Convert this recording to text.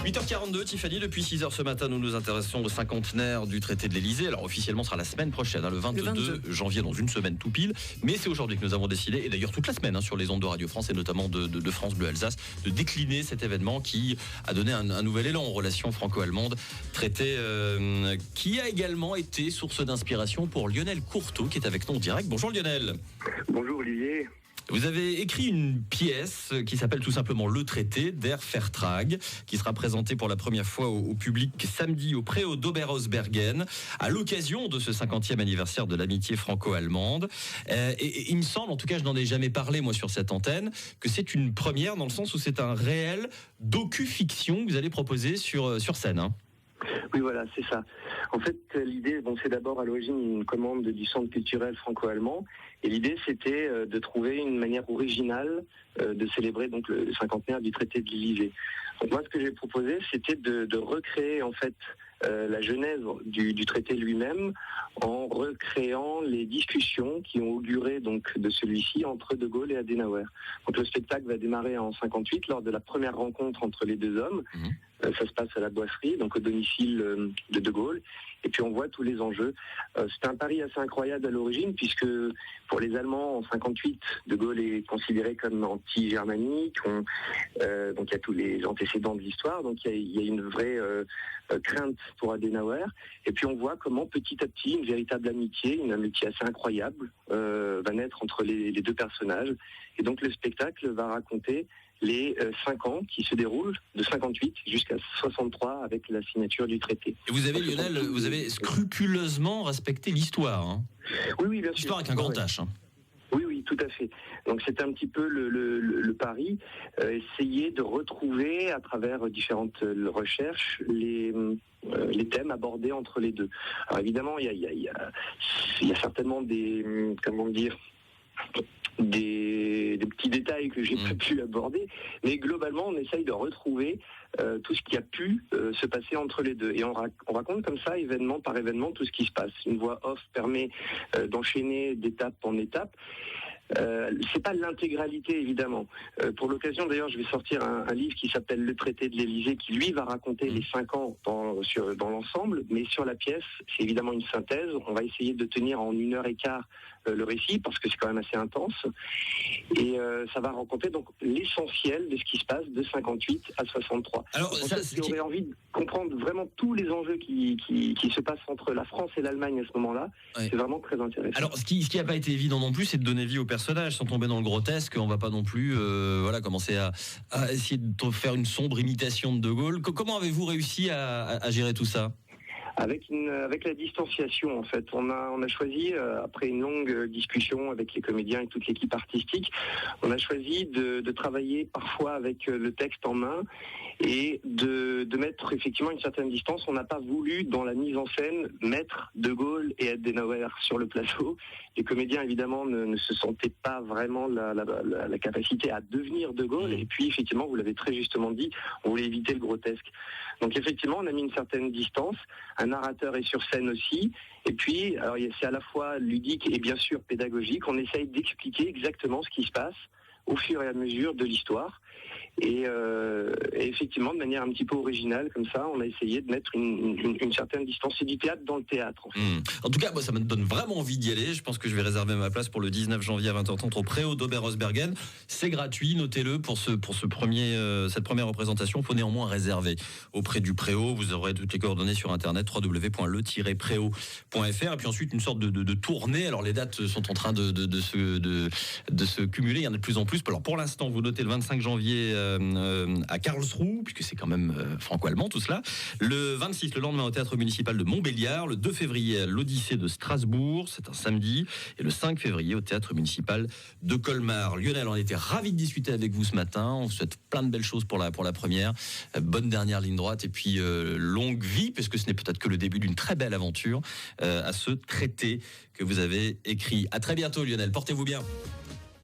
8h42, Tiffany, depuis 6h ce matin, nous nous intéressons au cinquantenaire du traité de l'Elysée. Alors officiellement, ce sera la semaine prochaine, le 22 janvier, dans une semaine tout pile. Mais c'est aujourd'hui que nous avons décidé, et d'ailleurs toute la semaine, sur les ondes de Radio France et notamment de France Bleu Alsace, de décliner cet événement qui a donné un nouvel élan aux relations franco-allemandes. Traité qui a également été source d'inspiration pour Lionel Courteau, qui est avec nous en direct. Bonjour Lionel. Bonjour Olivier. Vous avez écrit une pièce qui s'appelle tout simplement Le Traité Der Vertrag, qui sera présentée pour la première fois au public samedi au Préau d'Oberhausbergen, à l'occasion de ce 50e anniversaire de l'amitié franco-allemande. Et il me semble, en tout cas je n'en ai jamais parlé moi sur cette antenne, que c'est une première dans le sens où c'est un réel docu-fiction que vous allez proposer sur scène. Oui, voilà, c'est ça. En fait, l'idée, c'est d'abord à l'origine une commande du Centre culturel franco-allemand. Et l'idée, c'était de trouver une manière originale de célébrer donc le cinquantenaire du traité de l'Elysée. Donc moi, ce que j'ai proposé, c'était de recréer en fait la genèse du traité lui-même en recréant les discussions qui ont auguré donc de celui-ci entre De Gaulle et Adenauer. Donc le spectacle va démarrer en 58 lors de la première rencontre entre les deux hommes. Ça se passe à la Boisserie, donc au domicile de Gaulle. Et puis on voit tous les enjeux. C'était un pari assez incroyable à l'origine, puisque pour les Allemands, en 58, De Gaulle est considéré comme anti-germanique. Donc il y a tous les antécédents de l'histoire. Donc il y a une vraie crainte pour Adenauer. Et puis on voit comment petit à petit, une véritable amitié, une amitié assez incroyable, va naître entre les deux personnages. Et donc le spectacle va raconter les 5 ans qui se déroulent de 58 jusqu'à 63 avec la signature du traité. Et vous avez, Lionel, vous avez scrupuleusement respecté l'histoire. Oui, bien sûr. L'histoire avec un grand H. Oui, tout à fait. Donc c'est un petit peu le pari, essayer de retrouver à travers différentes recherches les thèmes abordés entre les deux. Alors évidemment, il y a certainement des petits détails que j'ai pas pu aborder, mais globalement on essaye de retrouver tout ce qui a pu se passer entre les deux, et on raconte comme ça événement par événement tout ce qui se passe. Une voix off permet d'enchaîner d'étape en étape. C'est pas l'intégralité évidemment. Pour l'occasion d'ailleurs, je vais sortir un livre qui s'appelle Le Traité de l'Elysée, qui lui va raconter les 5 ans dans l'ensemble, mais sur la pièce, c'est évidemment une synthèse. On va essayer de tenir en 1h15 le récit, parce que c'est quand même assez intense, et ça va raconter donc l'essentiel de ce qui se passe de 58 à 63. Alors, si on aurait envie de comprendre vraiment tous les enjeux qui se passent entre la France et l'Allemagne à ce moment-là, c'est vraiment très intéressant. Alors, ce qui n'a pas été évident non plus, c'est de donner vie au personnage sans tomber dans le grotesque. On va pas non plus commencer à essayer de faire une sombre imitation de Gaulle. Comment avez-vous réussi à gérer tout ça ? Avec la distanciation, en fait, on a choisi, après une longue discussion avec les comédiens et toute l'équipe artistique, on a choisi de travailler parfois avec le texte en main et de mettre effectivement une certaine distance. On n'a pas voulu, dans la mise en scène, mettre De Gaulle et Adenauer sur le plateau. Les comédiens, évidemment, ne se sentaient pas vraiment la capacité à devenir De Gaulle. Et puis, effectivement, vous l'avez très justement dit, on voulait éviter le grotesque. Donc, effectivement, on a mis une certaine distance. Un narrateur est sur scène aussi. Et puis, alors, c'est à la fois ludique et bien sûr pédagogique. On essaye d'expliquer exactement ce qui se passe au fur et à mesure de l'histoire. Et effectivement, de manière un petit peu originale, comme ça, on a essayé de mettre une certaine distance. C'est du théâtre dans le théâtre. En fait. En tout cas, moi, ça me donne vraiment envie d'y aller. Je pense que je vais réserver ma place pour le 19 janvier à 20h30 au Préau d'Oberhausbergen. C'est gratuit, notez-le, pour cette première représentation. Il faut néanmoins réserver auprès du Préau. Vous aurez toutes les coordonnées sur Internet, www.le-préau.fr. Et puis ensuite, une sorte de tournée. Alors, les dates sont en train de se cumuler. Il y en a de plus en plus. Alors, pour l'instant, vous notez le 25 janvier à Karlsruhe, puisque c'est quand même franco-allemand tout cela. Le 26, le lendemain, au théâtre municipal de Montbéliard. Le 2 février, à l'Odyssée de Strasbourg, c'est un samedi. Et le 5 février, au théâtre municipal de Colmar. Lionel, on était ravis de discuter avec vous ce matin. On vous souhaite plein de belles choses pour la première. Bonne dernière ligne droite et puis longue vie, puisque ce n'est peut-être que le début d'une très belle aventure à ce traité que vous avez écrit. À très bientôt, Lionel. Portez-vous bien.